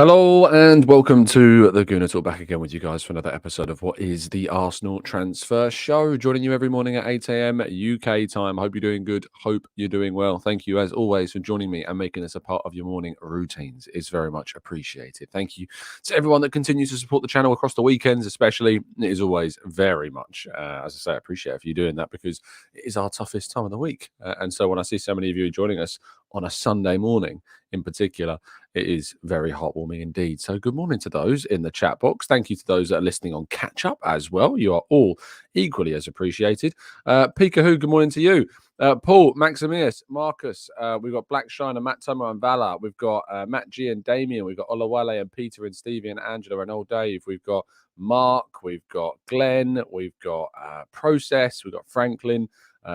Hello and welcome to the Gooner Talk, back again with you guys for another episode of what is the Arsenal Transfer Show. Joining you every morning at 8 a.m. UK time. Hope you're doing good. Hope you're doing well. Thank you as always for joining me and making this a part of your morning routines. It's very much appreciated. Thank you to everyone that continues to support the channel across the weekends, especially. It is always very much, as I say, I appreciate if you're doing that because it is our toughest time of the week. And so when I see so many of you joining us on a Sunday morning in particular, it is very heartwarming indeed. So good morning to those in the chat box. Thank you to those that are listening on catch up as well. You are all equally as appreciated. Pikahu, good morning to you. Paul, Maximius, Marcus, we've got Black Shiner, Matt Tomo and Vala. We've got Matt G and Damien. We've got Olawale and Peter and Stevie and Angela and old Dave. We've got Mark. We've got Glenn. We've got Process. We've got Franklin,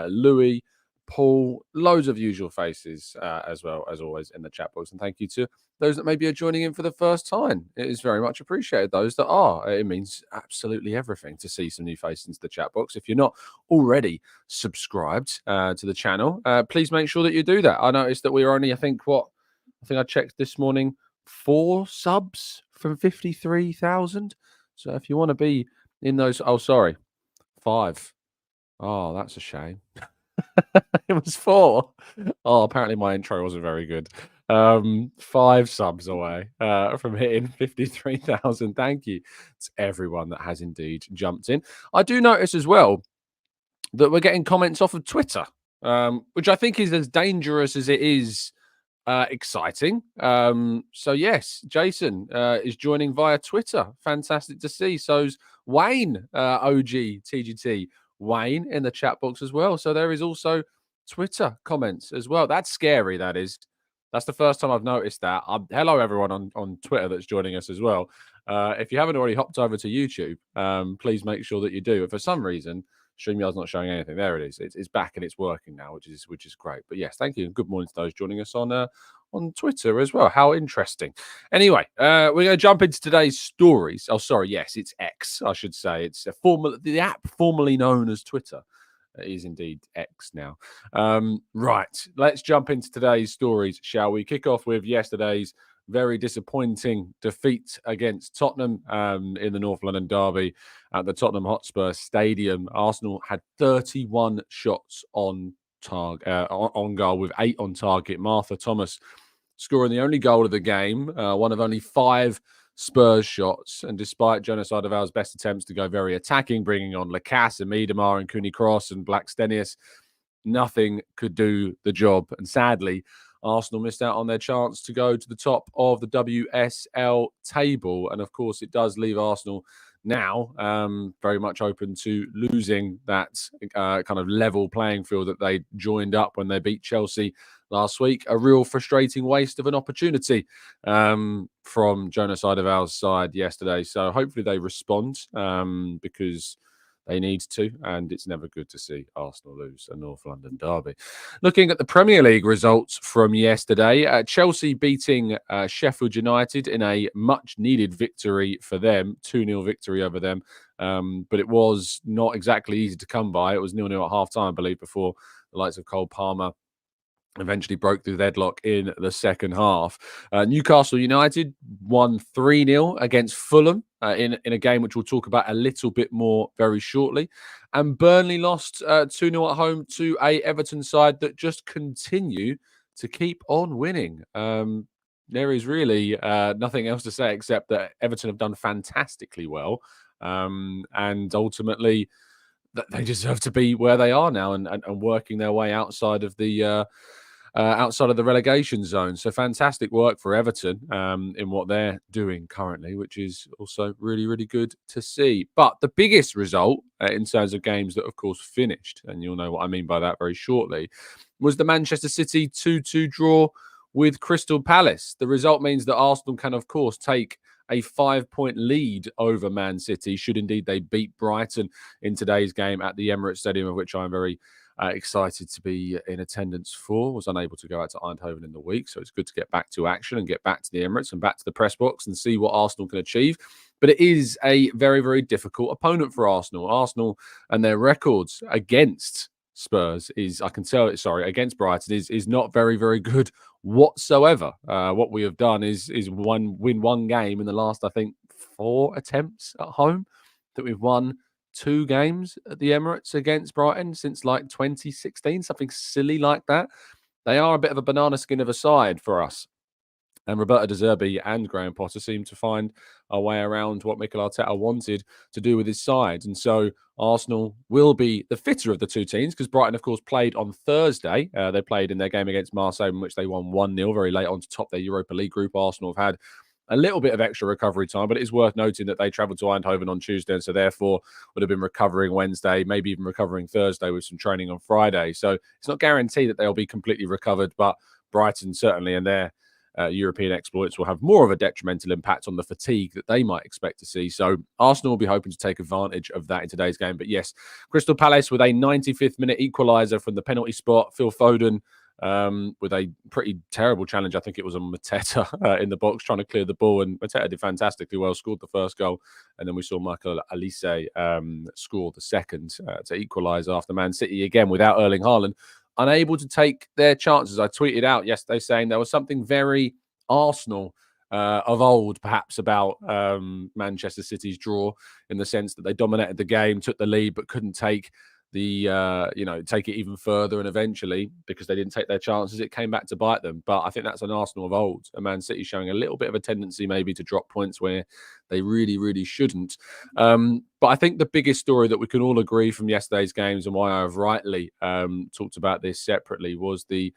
Louis, Paul, loads of usual faces as well as always in the chat box. And thank you to those that maybe are joining in for the first time. It is very much appreciated. Those that are, it means absolutely everything to see some new faces into the chat box. If you're not already subscribed to the channel, please make sure that you do that. I noticed that we are only, I think I checked this morning, 4 subs from 53,000. So if you want to be in those, 5. Oh, that's a shame. It was 4. Oh, apparently my intro wasn't very good. 5 subs away from hitting 53,000. Thank you to everyone that has indeed jumped in. I do notice as well that we're getting comments off of Twitter, which I think is as dangerous as it is exciting. So yes, Jason is joining via Twitter. Fantastic to see. So's Wayne, OG TGT. Wayne in the chat box as well. So there is also Twitter comments as well. That's scary, that is. That's the first time I've noticed that. Hello, everyone on Twitter that's joining us as well. If you haven't already hopped over to YouTube, please make sure that you do. If for some reason StreamYard's not showing anything, there it is. It's back and it's working now, which is great. But yes, thank you and good morning to those joining us on Twitter as well. How interesting. Anyway, we're going to jump into today's stories. Oh, sorry. Yes, it's X, I should say. It's the app formerly known as Twitter. It is indeed X now. Right. Let's jump into today's stories, shall we? Kick off with yesterday's very disappointing defeat against Tottenham in the North London derby at the Tottenham Hotspur Stadium. Arsenal had 31 shots on goal with 8 on target. Martha Thomas scoring the only goal of the game, one of only 5 Spurs shots. And despite Jonas Alderweireld's best attempts to go very attacking, bringing on Lacasse and Miedemar and Cooney Cross and Blackstenius, nothing could do the job. And sadly, Arsenal missed out on their chance to go to the top of the WSL table. And of course, it does leave Arsenal now very much open to losing that kind of level playing field that they joined up when they beat Chelsea last week. A real frustrating waste of an opportunity from Jonas Alderweireld's side yesterday. So hopefully they respond because they need to, and it's never good to see Arsenal lose a North London derby. Looking at the Premier League results from yesterday, Chelsea beating Sheffield United in a much-needed victory for them, 2-0 victory over them. But it was not exactly easy to come by. It was 0-0 at half-time, I believe, before the likes of Cole Palmer eventually broke through the deadlock in the second half. Newcastle United won 3-0 against Fulham in a game which we'll talk about a little bit more very shortly. And Burnley lost 2-0 at home to a Everton side that just continue to keep on winning. There is really nothing else to say except that Everton have done fantastically well. And ultimately, they deserve to be where they are now and working their way outside of the relegation zone. So fantastic work for Everton in what they're doing currently, which is also really, really good to see. But the biggest result in terms of games that, of course, finished, and you'll know what I mean by that very shortly, was the Manchester City 2-2 draw with Crystal Palace. The result means that Arsenal can, of course, take a 5-point lead over Man City, should indeed they beat Brighton in today's game at the Emirates Stadium, of which I'm very excited to be in attendance for. Was unable to go out to Eindhoven in the week, so it's good to get back to action and get back to the Emirates and back to the press box and see what Arsenal can achieve. But it is a very, very difficult opponent for Arsenal. Arsenal and their records against Spurs is, against Brighton is not very, very good whatsoever. What we have done is win one game in the last, I think, 4 attempts at home. That we've won 2 games at the Emirates against Brighton since like 2016, something silly like that. They are a bit of a banana skin of a side for us. And Roberto De Zerbi and Graham Potter seem to find a way around what Mikel Arteta wanted to do with his side. And so Arsenal will be the fitter of the two teams because Brighton, of course, played on Thursday. They played in their game against Marseille, in which they won 1-0 very late on to top their Europa League group. Arsenal have had a little bit of extra recovery time, but it is worth noting that they travelled to Eindhoven on Tuesday and so therefore would have been recovering Wednesday, maybe even recovering Thursday with some training on Friday. So it's not guaranteed that they'll be completely recovered, but Brighton certainly, and their European exploits will have more of a detrimental impact on the fatigue that they might expect to see. So Arsenal will be hoping to take advantage of that in today's game. But yes, Crystal Palace with a 95th minute equaliser from the penalty spot. Phil Foden with a pretty terrible challenge. I think it was on Mateta in the box trying to clear the ball, and Mateta did fantastically well, scored the first goal, and then we saw Michael Olise score the second to equalise after Man City again without Erling Haaland unable to take their chances. I tweeted out yesterday saying there was something very Arsenal of old, perhaps, about Manchester City's draw in the sense that they dominated the game, took the lead, but couldn't take take it even further. And eventually, because they didn't take their chances, it came back to bite them. But I think that's an Arsenal of old. A Man City showing a little bit of a tendency maybe to drop points where they really, really shouldn't. But I think the biggest story that we can all agree from yesterday's games, and why I've rightly talked about this separately, was the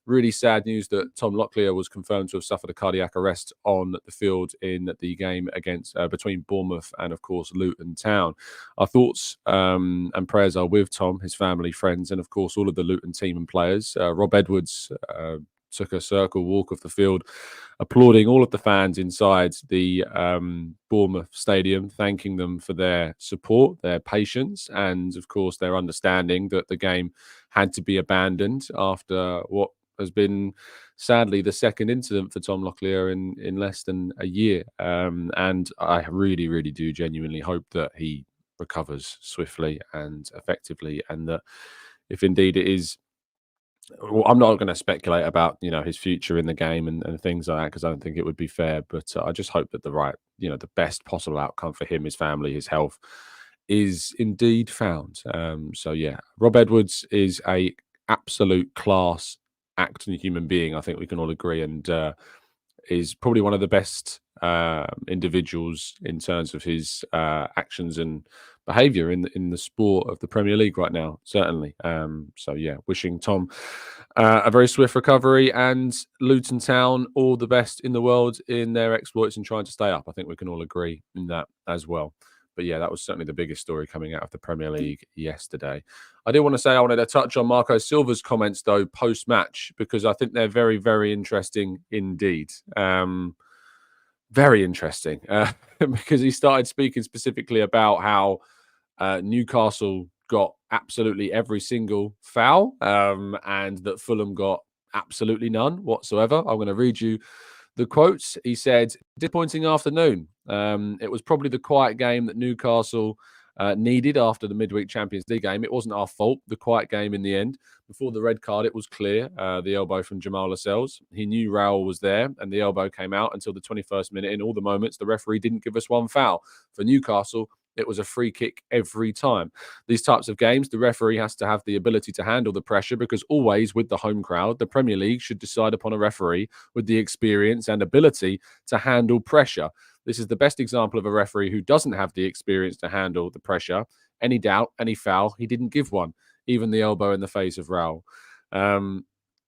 really sad news that Tom Locklear was confirmed to have suffered a cardiac arrest on the field in the game against between Bournemouth and, of course, Luton Town. Our thoughts and prayers are with Tom, his family, friends, and, of course, all of the Luton team and players. Rob Edwards took a circle walk of the field, applauding all of the fans inside the Bournemouth stadium, thanking them for their support, their patience, and, of course, their understanding that the game had to be abandoned after what has been sadly the second incident for Tom Locklear in less than a year. And I really, really do genuinely hope that he recovers swiftly and effectively, and that if indeed it is, well, I'm not going to speculate about his future in the game and things like that, because I don't think it would be fair. But I just hope that the best possible outcome for him, his family, his health is indeed found. So yeah, Rob Edwards is a absolute class acting human being. I think we can all agree, and is probably one of the best individuals in terms of his actions and behaviour in the sport of the Premier League right now, certainly. So yeah, wishing Tom a very swift recovery, and Luton Town all the best in the world in their exploits and trying to stay up. I think we can all agree in that as well. But yeah, that was certainly the biggest story coming out of the Premier League yesterday. I did want to say I wanted to touch on Marco Silva's comments, though, post-match, because I think they're very, very interesting indeed. Very interesting, because he started speaking specifically about how Newcastle got absolutely every single foul, and that Fulham got absolutely none whatsoever. I'm going to read you the quotes. He said, "Disappointing afternoon. It was probably the quiet game that Newcastle needed after the midweek Champions League game. It wasn't our fault, the quiet game in the end. Before the red card, it was clear, the elbow from Jamal Lascelles. He knew Raul was there, and the elbow came out until the 21st minute. In all the moments, the referee didn't give us one foul. For Newcastle, it was a free kick every time. These types of games, the referee has to have the ability to handle the pressure, because always with the home crowd, the Premier League should decide upon a referee with the experience and ability to handle pressure. This is the best example of a referee who doesn't have the experience to handle the pressure. Any doubt, any foul, he didn't give one, even the elbow in the face of Raul."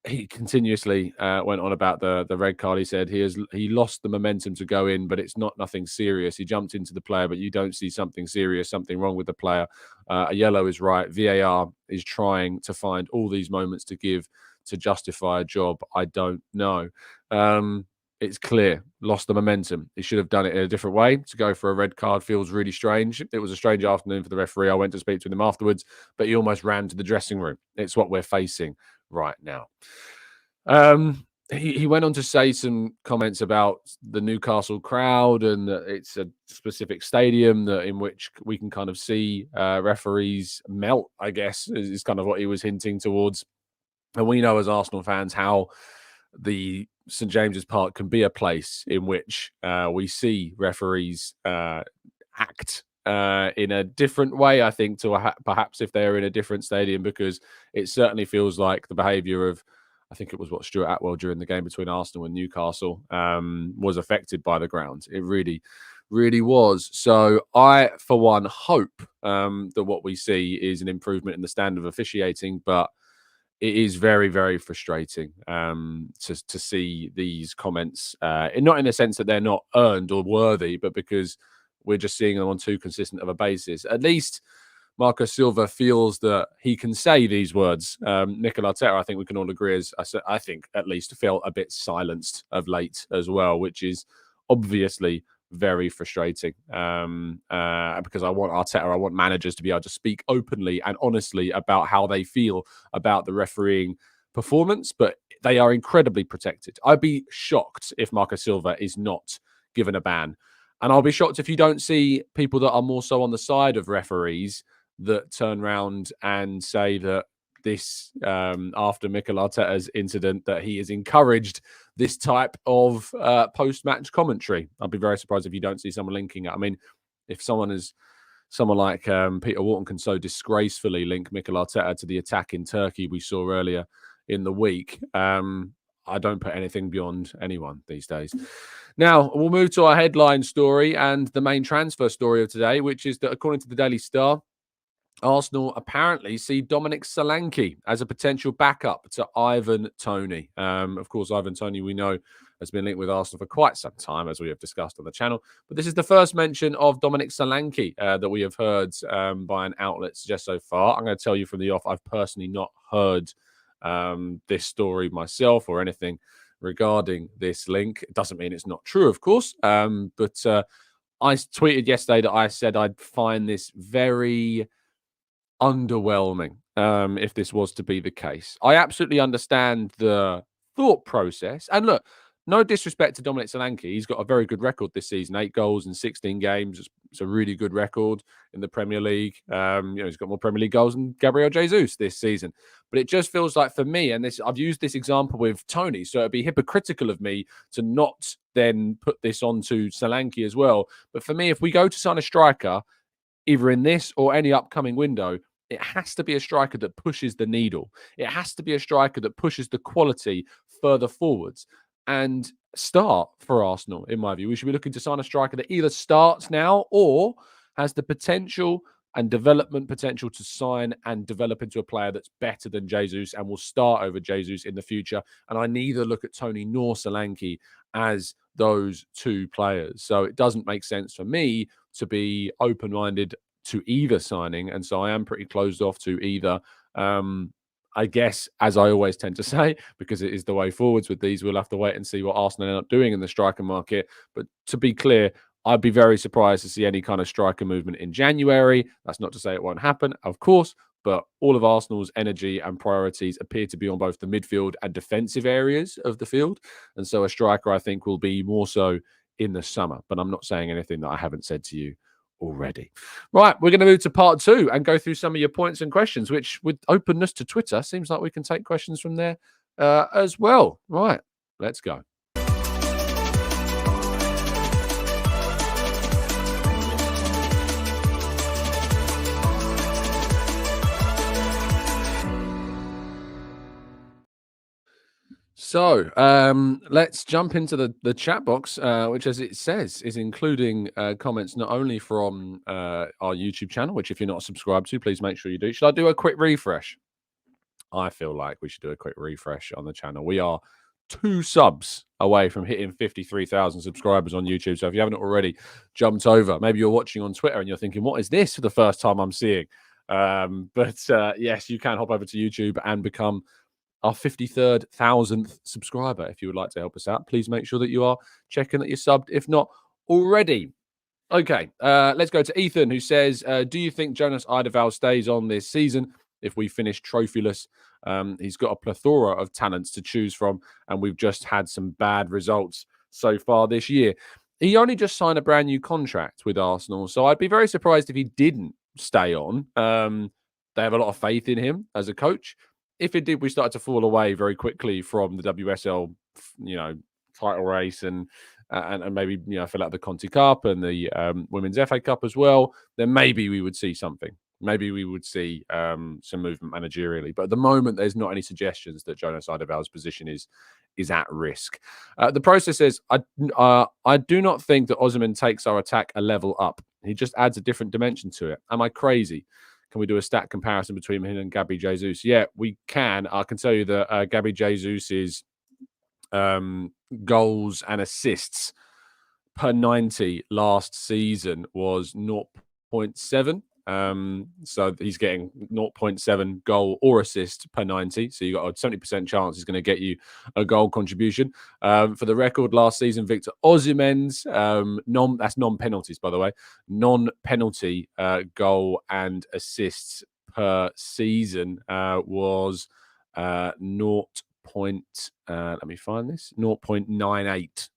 He continuously went on about the red card. He said he lost the momentum to go in, but it's nothing serious. He jumped into the player, but you don't see something serious, something wrong with the player. A yellow is right. VAR is trying to find all these moments to give to justify a job. I don't know. It's clear, lost the momentum. He should have done it in a different way. To go for a red card feels really strange. It was a strange afternoon for the referee. I went to speak to him afterwards, but he almost ran to the dressing room. It's what we're facing right now. He went on to say some comments about the Newcastle crowd, and that it's a specific stadium in which we can kind of see referees melt, I guess, is kind of what he was hinting towards. And we know as Arsenal fans how the St James's Park can be a place in which we see referees act in a different way, I think, to perhaps if they're in a different stadium, because it certainly feels like the behaviour of, I think it was what Stuart Atwell during the game between Arsenal and Newcastle was affected by the ground. It really, really was. So I, for one, hope that what we see is an improvement in the standard of officiating, but it is very, very frustrating to see these comments, not in the sense that they're not earned or worthy, but because we're just seeing them on too consistent of a basis. At least Marco Silva feels that he can say these words. Mikel Arteta, I think we can all agree, I think at least felt a bit silenced of late as well, which is obviously very frustrating because I want Arteta, I want managers to be able to speak openly and honestly about how they feel about the refereeing performance, but they are incredibly protected. I'd be shocked if Marco Silva is not given a ban. And I'll be shocked if you don't see people that are more so on the side of referees that turn around and say that this, after Mikel Arteta's incident, that he has encouraged this type of post-match commentary. I'd be very surprised if you don't see someone linking it. I mean, if someone like Peter Wharton can so disgracefully link Mikel Arteta to the attack in Turkey we saw earlier in the week, I don't put anything beyond anyone these days. Now, we'll move to our headline story and the main transfer story of today, which is that according to the Daily Star, Arsenal apparently see Dominik Solanke as a potential backup to Ivan Toney. Of course, Ivan Toney, we know, has been linked with Arsenal for quite some time, as we have discussed on the channel. But this is the first mention of Dominik Solanke that we have heard by an outlet suggest so far. I'm going to tell you from the off, I've personally not heard this story myself or anything regarding this link. It doesn't mean it's not true, of course. But I tweeted yesterday that I said I'd find this very underwhelming if this was to be the case. I absolutely understand the thought process. And look, no disrespect to Dominik Solanke. He's got a very good record this season, 8 goals in 16 games. It's a really good record in the Premier League. He's got more Premier League goals than Gabriel Jesus this season. But it just feels like for me, and I've used this example with Toney, so it'd be hypocritical of me to not then put this onto Solanke as well. But for me, if we go to sign a striker, either in this or any upcoming window, it has to be a striker that pushes the needle. It has to be a striker that pushes the quality further forwards. And start for Arsenal, in my view. We should be looking to sign a striker that either starts now or has the potential and development potential to sign and develop into a player that's better than Jesus and will start over Jesus in the future. And I neither look at Toney nor Solanke as those two players. So it doesn't make sense for me to be open-minded to either signing. And so I am pretty closed off to either. I guess, as I always tend to say, because it is the way forwards with these, we'll have to wait and see what Arsenal end up doing in the striker market. But to be clear, I'd be very surprised to see any kind of striker movement in January. That's not to say it won't happen, of course, but all of Arsenal's energy and priorities appear to be on both the midfield and defensive areas of the field. And so a striker, I think, will be more so in the summer. But I'm not saying anything that I haven't said to you already. Right, we're going to move to part 2 and go through some of your points and questions, which with openness to Twitter, seems like we can take questions from there as well. Right, let's go. So let's jump into the chat box, which, as it says, is including comments not only from our YouTube channel, which if you're not subscribed to, please make sure you do. Should I do a quick refresh? I feel like we should do a quick refresh on the channel. We are 2 subs away from hitting 53,000 subscribers on YouTube. So if you haven't already jumped over, maybe you're watching on Twitter and you're thinking, what is this for the first time I'm seeing? Yes, you can hop over to YouTube and become our 53rd thousandth subscriber. If you would like to help us out, please make sure that you are checking that you're subbed, if not already. Okay, let's go to Ethan, who says, do you think Jonas Eidevall stays on this season if we finish trophyless? He's got a plethora of talents to choose from, and we've just had some bad results so far this year. He only just signed a brand new contract with Arsenal, so I'd be very surprised if he didn't stay on. They have a lot of faith in him as a coach. if it did, we started to fall away very quickly from the WSL, title race and maybe fill out the Conti Cup and the Women's FA Cup as well, then maybe we would see something. Maybe we would see some movement managerially. But at the moment, there's not any suggestions that Jonas Eidevall's position is at risk. The process says, I do not think that Osimhen takes our attack a level up. He just adds a different dimension to it. Am I crazy? Can we do a stat comparison between him and Gabby Jesus? Yeah, we can. I can tell you that Gabby Jesus's goals and assists per 90 last season was 0.7. So he's getting 0.7 goal or assist per 90. So you got a 70% chance he's going to get you a goal contribution. For the record, last season, Victor Osimhen's that's non-penalties, by the way, non-penalty goal and assists per season was 0. Let me find this 0.98.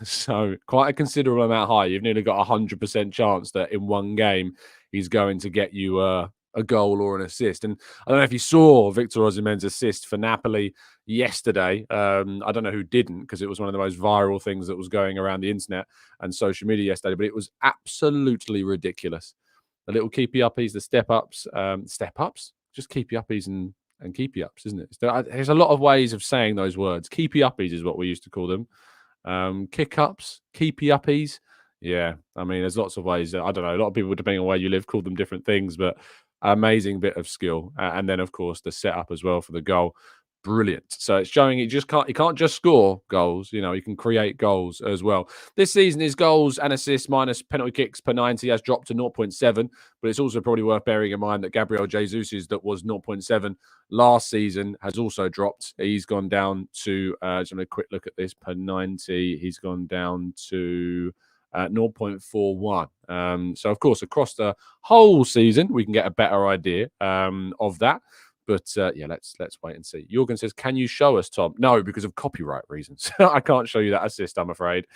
So quite a considerable amount high. You've nearly got 100% chance that in one game he's going to get you a goal or an assist. And I don't know if you saw Victor Osimhen's assist for Napoli yesterday. I don't know who didn't, because it was one of the most viral things that was going around the internet and social media yesterday, but it was absolutely ridiculous. The little keepy uppies, the step ups, just keepy uppies and keepy ups, isn't it? There's a lot of ways of saying those words. Keepy uppies is what we used to call them. Kick ups, keepy uppies. Yeah, I mean, there's lots of ways. I don't know. A lot of people, depending on where you live, call them different things, but amazing bit of skill. And then, of course, the setup as well for the goal. Brilliant. So it's showing he can't just score goals. He can create goals as well. This season, his goals and assists minus penalty kicks per 90 has dropped to 0.7. But it's also probably worth bearing in mind that Gabriel Jesus's that was 0.7 last season has also dropped. He's gone down to just a quick look at this per 90. He's gone down to 0.41. So of course, across the whole season, we can get a better idea of that. But yeah, let's wait and see. Jorgen says, "Can you show us, Tom?" No, because of copyright reasons. I can't show you that assist, I'm afraid.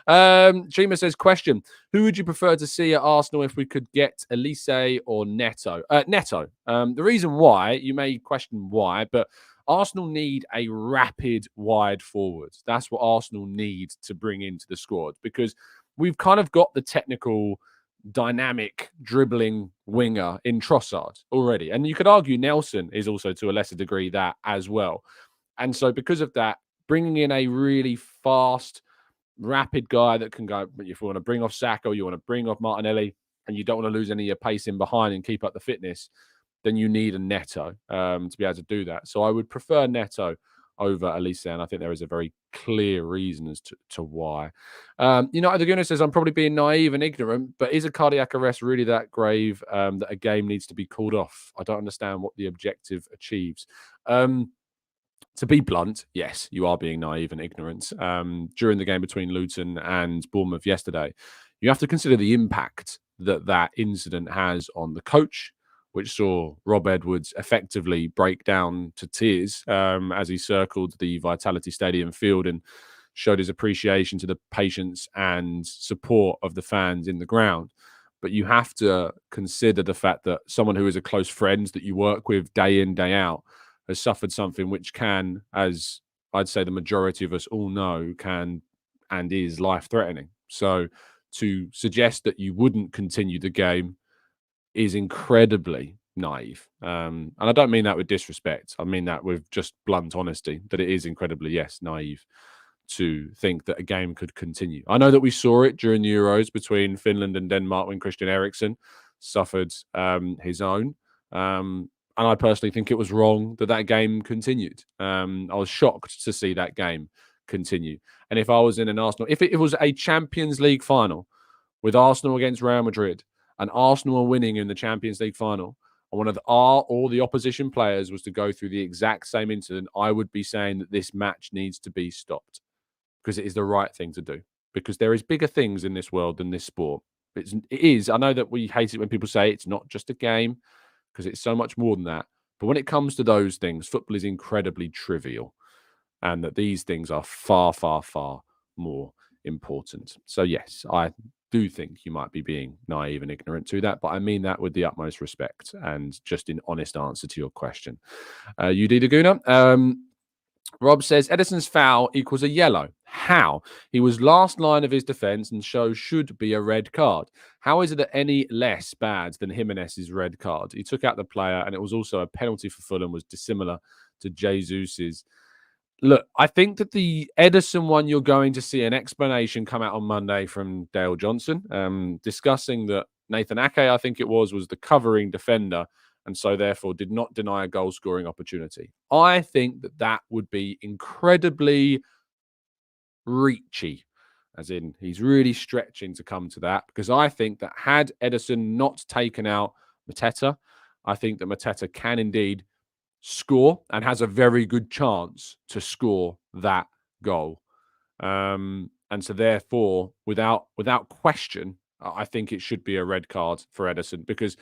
Chima says, "Question: who would you prefer to see at Arsenal if we could get Elise or Neto?" Neto. The reason why, you may question why, but Arsenal need a rapid wide forward. That's what Arsenal need to bring into the squad, because we've kind of got the technical, dynamic, dribbling winger in Trossard already. And you could argue Nelson is also to a lesser degree that as well. And so because of that, bringing in a really fast, rapid guy that can go, if you want to bring off Saka, you want to bring off Martinelli, and you don't want to lose any of your pace in behind and keep up the fitness, then you need a Neto to be able to do that. So I would prefer Neto over Elise, and I think there is a very clear reason as to why. The Gooner says, "I'm probably being naive and ignorant, but is a cardiac arrest really that grave that a game needs to be called off? I don't understand what the objective achieves." To be blunt, yes, you are being naive and ignorant. During the game between Luton and Bournemouth yesterday, you have to consider the impact that incident has on the coach, which saw Rob Edwards effectively break down to tears as he circled the Vitality Stadium field and showed his appreciation to the patience and support of the fans in the ground. But you have to consider the fact that someone who is a close friend that you work with day in, day out has suffered something which can, as I'd say the majority of us all know, can and is life-threatening. So to suggest that you wouldn't continue the game is incredibly naive. And I don't mean that with disrespect. I mean that with just blunt honesty, that it is incredibly, yes, naive to think that a game could continue. I know that we saw it during the Euros between Finland and Denmark when Christian Eriksen suffered his own. And I personally think it was wrong that game continued. I was shocked to see that game continue. And if I was in an Arsenal, if it was a Champions League final with Arsenal against Real Madrid, and Arsenal are winning in the Champions League final, and one of all the opposition players was to go through the exact same incident, I would be saying that this match needs to be stopped, because it is the right thing to do. Because there is bigger things in this world than this sport. It is. I know that we hate it when people say it's not just a game, because it's so much more than that. But when it comes to those things, football is incredibly trivial, and that these things are far, far, far more important. So yes, I do think you might be being naive and ignorant to that, but I mean that with the utmost respect and just in honest answer to your question. UD the Gooner. Rob says Edison's foul equals a yellow. How? He was last line of his defence and should be a red card. How is it any less bad than Jimenez's red card? He took out the player, and it was also a penalty for Fulham, was dissimilar to Jesus's. Look, I think that the Edison one, you're going to see an explanation come out on Monday from Dale Johnson, discussing that Nathan Ake, I think it was the covering defender, and so therefore did not deny a goal-scoring opportunity. I think that would be incredibly reachy, as in he's really stretching to come to that, because I think that had Edison not taken out Mateta, I think that Mateta can indeed score and has a very good chance to score that goal. And so therefore, without question, I think it should be a red card for Edison, because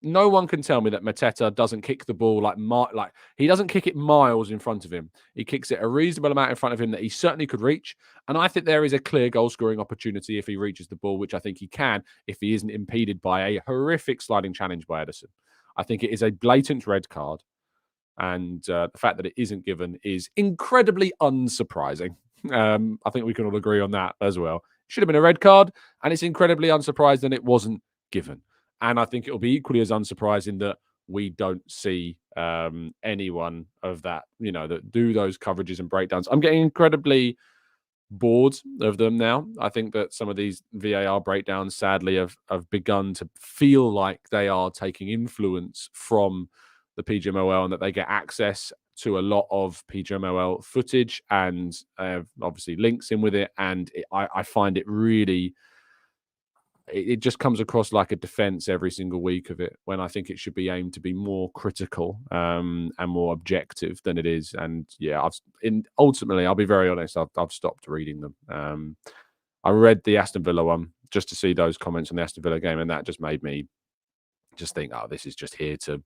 no one can tell me that Mateta doesn't kick the ball like he doesn't kick it miles in front of him. He kicks it a reasonable amount in front of him that he certainly could reach. And I think there is a clear goal scoring opportunity if he reaches the ball, which I think he can if he isn't impeded by a horrific sliding challenge by Edison. I think it is a blatant red card. And the fact that it isn't given is incredibly unsurprising. I think we can all agree on that as well. It should have been a red card, and it's incredibly unsurprising it wasn't given. And I think it'll be equally as unsurprising that we don't see anyone of that, that do those coverages and breakdowns. I'm getting incredibly bored of them now. I think that some of these VAR breakdowns, sadly, have begun to feel like they are taking influence from the PGMOL, and that they get access to a lot of PGMOL footage and obviously links in with it. And I find it really, it just comes across like a defense every single week of it, when I think it should be aimed to be more critical and more objective than it is. And yeah, ultimately, I'll be very honest, I've stopped reading them. I read the Aston Villa one just to see those comments on the Aston Villa game, and that just made me just think, oh, this is just here to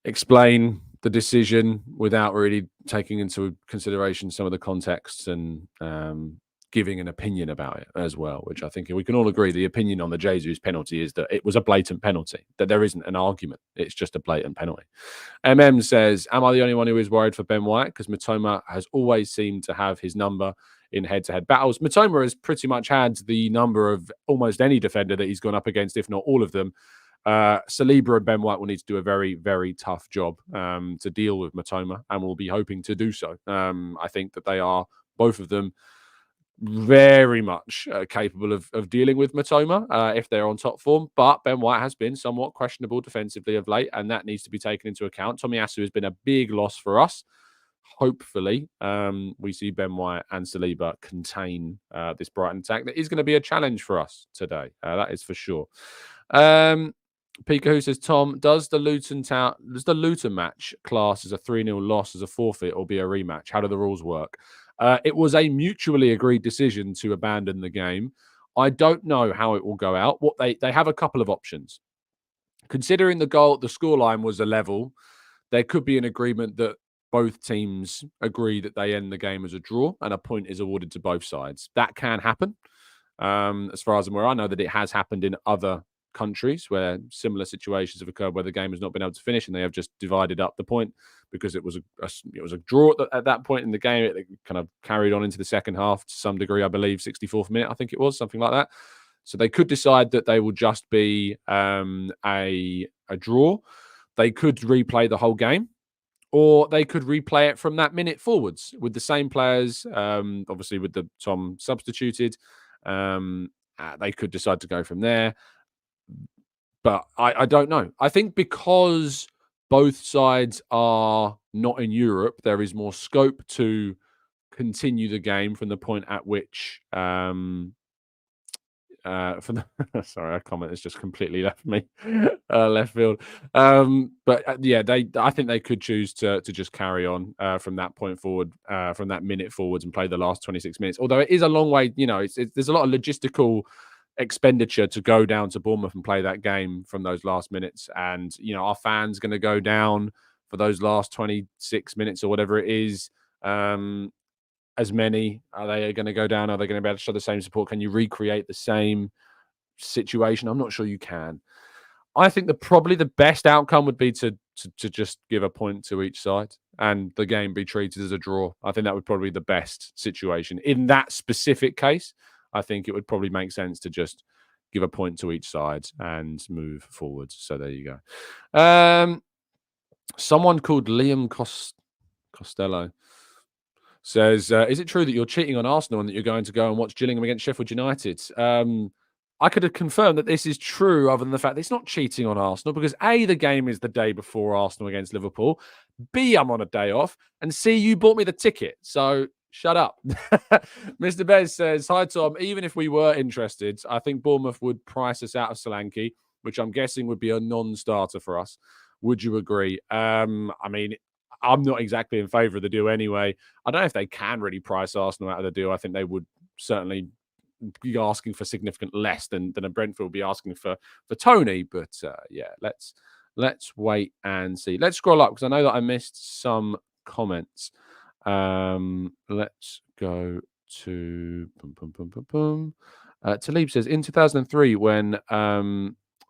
explain the decision without really taking into consideration some of the contexts and giving an opinion about it as well, which I think we can all agree the opinion on the Jesus penalty is that it was a blatant penalty, that there isn't an argument. It's just a blatant penalty. MM says, am I the only one who is worried for Ben White? Because Mitoma has always seemed to have his number in head-to-head battles. Mitoma has pretty much had the number of almost any defender that he's gone up against, if not all of them. Saliba and Ben White will need to do a very, very tough job to deal with Mitoma, and will be hoping to do so. I think that they are, both of them, very much capable of dealing with Mitoma if they're on top form. But Ben White has been somewhat questionable defensively of late, and that needs to be taken into account. Tomiyasu has been a big loss for us. Hopefully, we see Ben White and Saliba contain this Brighton attack. That is going to be a challenge for us today. That is for sure. Pika, who says, Tom, does the Luton match class as a 3-0 loss, as a forfeit, or be a rematch? How do the rules work? It was a mutually agreed decision to abandon the game. I don't know how it will go out. What they have a couple of options. Considering the scoreline was a level, there could be an agreement that both teams agree that they end the game as a draw and a point is awarded to both sides. That can happen. As far as I'm aware, I know that it has happened in other countries where similar situations have occurred where the game has not been able to finish and they have just divided up the point because it was a draw at that point in the game. It kind of carried on into the second half to some degree, I believe, 64th minute, I think it was, something like that. So they could decide that they will just be a draw. They could replay the whole game, or they could replay it from that minute forwards with the same players, obviously with the Tom substituted. They could decide to go from there. But I don't know. I think because both sides are not in Europe, there is more scope to continue the game from the point at which sorry, a comment has just completely left me left field. But yeah, I think they could choose to just carry on from that point forward, from that minute forwards, and play the last 26 minutes. Although it is a long way, there's a lot of logistical expenditure to go down to Bournemouth and play that game from those last minutes. And, our fans going to go down for those last 26 minutes or whatever it is. as many? Are they going to go down? Are they going to be able to show the same support? Can you recreate the same situation? I'm not sure you can. I think that probably the best outcome would be to just give a point to each side and the game be treated as a draw. I think that would probably be the best situation. In that specific case, I think it would probably make sense to just give a point to each side and move forward. So there you go. Someone called Liam Costello says, is it true that you're cheating on Arsenal and that you're going to go and watch Gillingham against Sheffield United? I could have confirmed that this is true other than the fact that it's not cheating on Arsenal because A, the game is the day before Arsenal against Liverpool. B, I'm on a day off. And C, you bought me the ticket. So shut up. Mr. Bez says, hi, Tom. Even if we were interested, I think Bournemouth would price us out of Solanke, which I'm guessing would be a non-starter for us. Would you agree? I mean, I'm not exactly in favour of the deal anyway. I don't know if they can really price Arsenal out of the deal. I think they would certainly be asking for significant less than a Brentford will be asking for Toney. But yeah, let's wait and see. Let's scroll up because I know that I missed some comments. Let's go to Talib says in 2003 when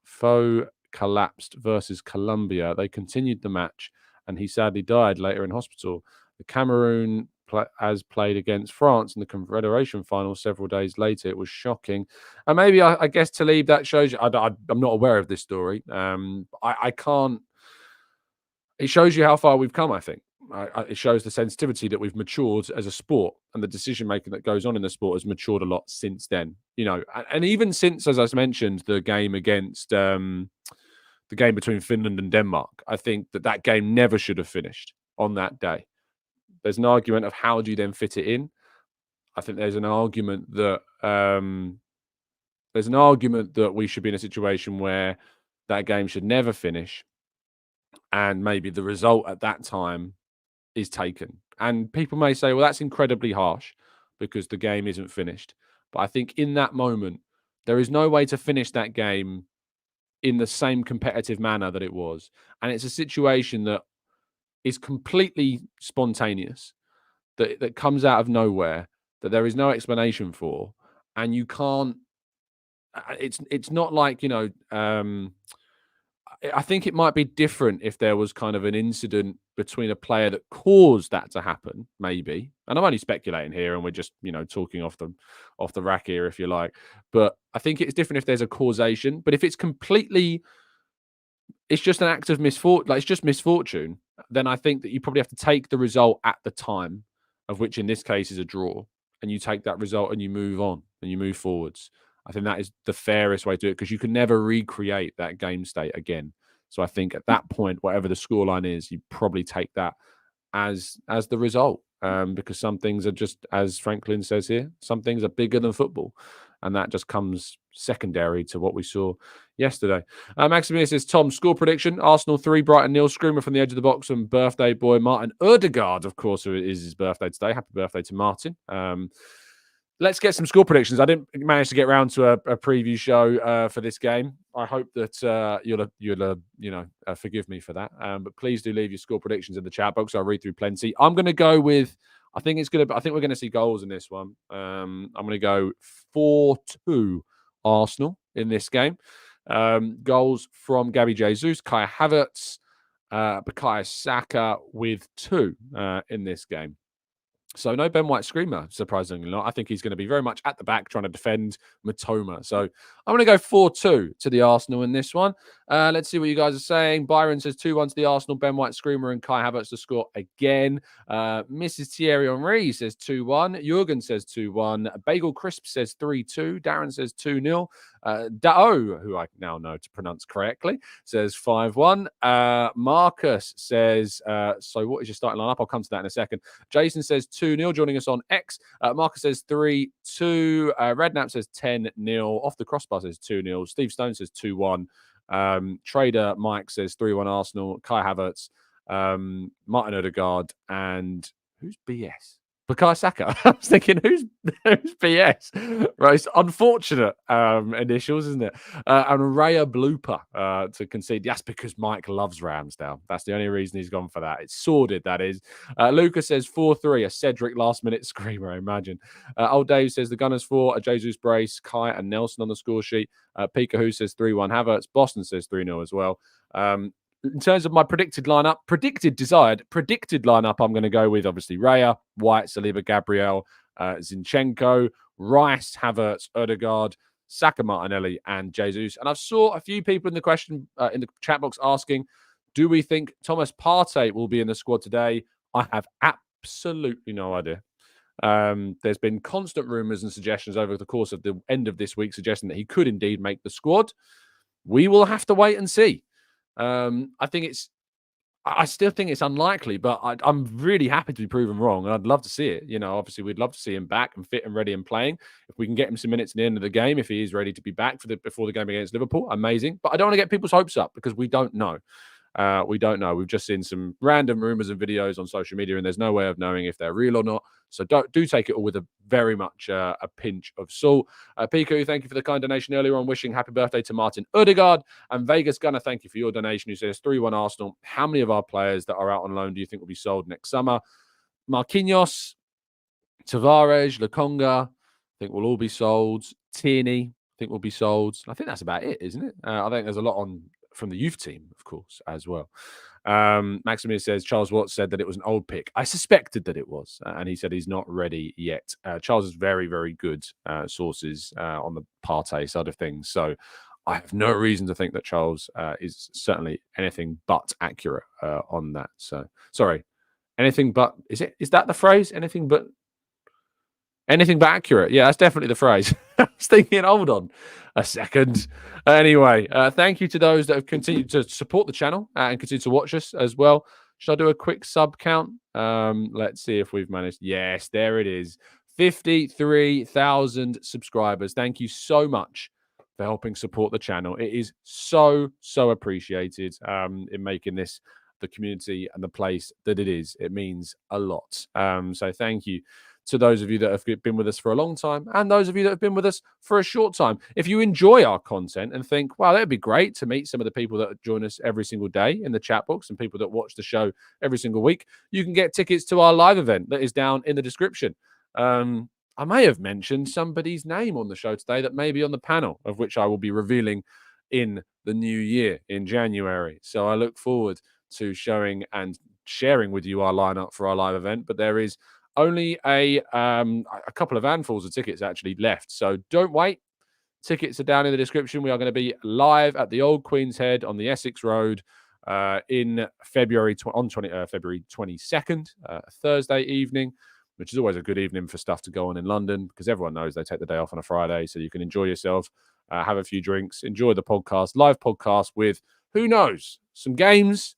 Foe collapsed versus Colombia, they continued the match and he sadly died later in hospital. The Cameroon as played against France in the Confederation final several days later. It was shocking. And maybe, I guess, Talib, that shows you, I'm not aware of this story. I can't, it shows you how far we've come, I think. It shows the sensitivity that we've matured as a sport and the decision-making that goes on in the sport has matured a lot since then. You know, and even since, as I mentioned, the game against, the game between Finland and Denmark, I think that game never should have finished on that day. There's an argument of how do you then fit it in. I think there's an argument that we should be in a situation where that game should never finish, and maybe the result at that time is taken. And people may say, well, that's incredibly harsh because the game isn't finished. But I think in that moment, there is no way to finish that game in the same competitive manner that it was. And it's a situation that is completely spontaneous, that comes out of nowhere, that there is no explanation for, and you can't. It's not like, you know. I think it might be different if there was kind of an incident between a player that caused that to happen, maybe. And I'm only speculating here, and we're just, you know, talking off the rack here, if you like. But I think it's different if there's a causation. But if it's completely, it's just an act of misfortune, like it's just misfortune, then I think that you probably have to take the result at the time, of which in this case is a draw, and you take that result and you move on and you move forwards. I think that is the fairest way to do it because you can never recreate that game state again. So I think at that point, whatever the scoreline is, you probably take that as the result, because some things are just, as Franklin says here, some things are bigger than football, and that just comes secondary to what we saw yesterday. Maximilian says, Tom, score prediction, Arsenal 3, Brighton 0, screamer from the edge of the box, and birthday boy Martin Ødegaard, of course, who is his birthday today. Happy birthday to Martin. Let's get some score predictions. I didn't manage to get around to a preview show for this game. I hope that you'll forgive me for that. But please do leave your score predictions in the chat box. I'll read through plenty. I'm going to go with. I think we're going to see goals in this one. I'm going to go 4-2 Arsenal in this game. Goals from Gabby Jesus, Kai Havertz, Bukayo Saka with 2 in this game. So no Ben White screamer, surprisingly not. I think he's going to be very much at the back trying to defend Matoma. So I'm going to go 4-2 to the Arsenal in this one. Let's see what you guys are saying. Byron says 2-1 to the Arsenal. Ben White screamer and Kai Havertz to score again. Mrs. Thierry Henry says 2-1. Jurgen says 2-1. Bagel Crisp says 3-2. Darren says 2-0. Dao, who I now know to pronounce correctly, says 5-1. Marcus says, so what is your starting lineup? I'll come to that in a second. Jason says 2-0, joining us on X. Marcus says 3-2. Redknapp says 10-0. Off the crossbar says 2-0. Steve Stone says 2-1. Trader Mike says 3-1 Arsenal. Kai Havertz, Martin Ødegaard, and who's BS? Bukayo Saka. I was thinking, who's BS? Right, it's unfortunate initials, isn't it? And Raya blooper to concede. That's because Mike loves Ramsdale. That's the only reason he's gone for that. It's sordid, that is. Lucas says 4-3, a Cedric last-minute screamer, I imagine. Old Dave says the Gunners 4, a Jesus Brace, Kai and Nelson on the score sheet. Pika Who says 3-1 Havertz. Boston says 3-0 as well. In terms of my predicted lineup, predicted lineup, I'm going to go with obviously Raya, White, Saliba, Gabriel, Zinchenko, Rice, Havertz, Odegaard, Saka, Martinelli, and Jesus. And I've saw a few people in the chat box asking, do we think Thomas Partey will be in the squad today? I have absolutely no idea. There's been constant rumours and suggestions over the course of the end of this week suggesting that he could indeed make the squad. We will have to wait and see. I still think it's unlikely, but I'm really happy to be proven wrong, and I'd love to see it. Obviously, we'd love to see him back and fit and ready and playing. If we can get him some minutes at the end of the game, if he is ready to be back before the game against Liverpool, amazing. But I don't want to get people's hopes up because we don't know. We don't know. We've just seen some random rumors and videos on social media, and there's no way of knowing if they're real or not. So do take it all with a very much a pinch of salt. Piku, thank you for the kind donation earlier on, wishing happy birthday to Martin Odegaard. And Vegas Gunner, thank you for your donation, who says 3-1 Arsenal. How many of our players that are out on loan do you think will be sold next summer? Marquinhos, Tavares, Lokonga, I think will all be sold. Tierney, I think will be sold. I think that's about it, isn't it? I think there's a lot on from the youth team, of course, as well. Maximilian says Charles Watts said that it was an old pick. I suspected that it was, and he said he's not ready yet. Charles is very, very good sources on the Partey side of things, so I have no reason to think that Charles is certainly anything but accurate on that. So, sorry, anything but is that the phrase? Anything but accurate. Yeah, that's definitely the phrase. I was thinking, hold on a second. Anyway, thank you to those that have continued to support the channel and continue to watch us as well. Should I do a quick sub count? Let's see if we've managed. Yes, there it is. 53,000 subscribers. Thank you so much for helping support the channel. It is so appreciated in making this the community and the place that it is. It means a lot. So thank you to those of you that have been with us for a long time and those of you that have been with us for a short time. If you enjoy our content and think, wow, that'd be great to meet some of the people that join us every single day in the chat box and people that watch the show every single week, you can get tickets to our live event that is down in the description. I may have mentioned somebody's name on the show today that may be on the panel, of which I will be revealing in the new year in January. So I look forward to showing and sharing with you our lineup for our live event, but there is only a couple of handfuls of tickets actually left. So don't wait. Tickets are down in the description. We are going to be live at the Old Queen's Head on the Essex Road in February 22nd, Thursday evening, which is always a good evening for stuff to go on in London because everyone knows they take the day off on a Friday. So you can enjoy yourself, have a few drinks, enjoy the podcast, live podcast with, who knows, some games,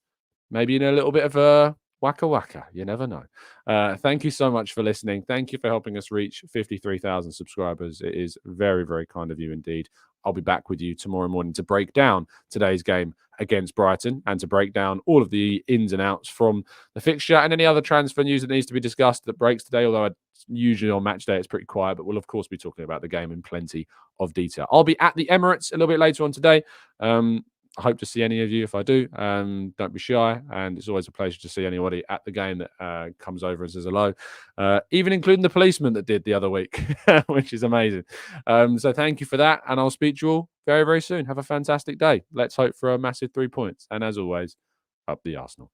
maybe in a little bit of a waka waka. You never know. Thank you so much for listening. Thank you for helping us reach 53,000 subscribers. It is very, very kind of you indeed. I'll be back with you tomorrow morning to break down today's game against Brighton and to break down all of the ins and outs from the fixture and any other transfer news that needs to be discussed that breaks today, although usually on match day it's pretty quiet, but we'll of course be talking about the game in plenty of detail. I'll be at the Emirates a little bit later on today. I hope to see any of you. If I do, don't be shy. And it's always a pleasure to see anybody at the game that comes over and says hello, even including the policeman that did the other week, which is amazing. So thank you for that. And I'll speak to you all very, very soon. Have a fantastic day. Let's hope for a massive 3 points. And as always, up the Arsenal.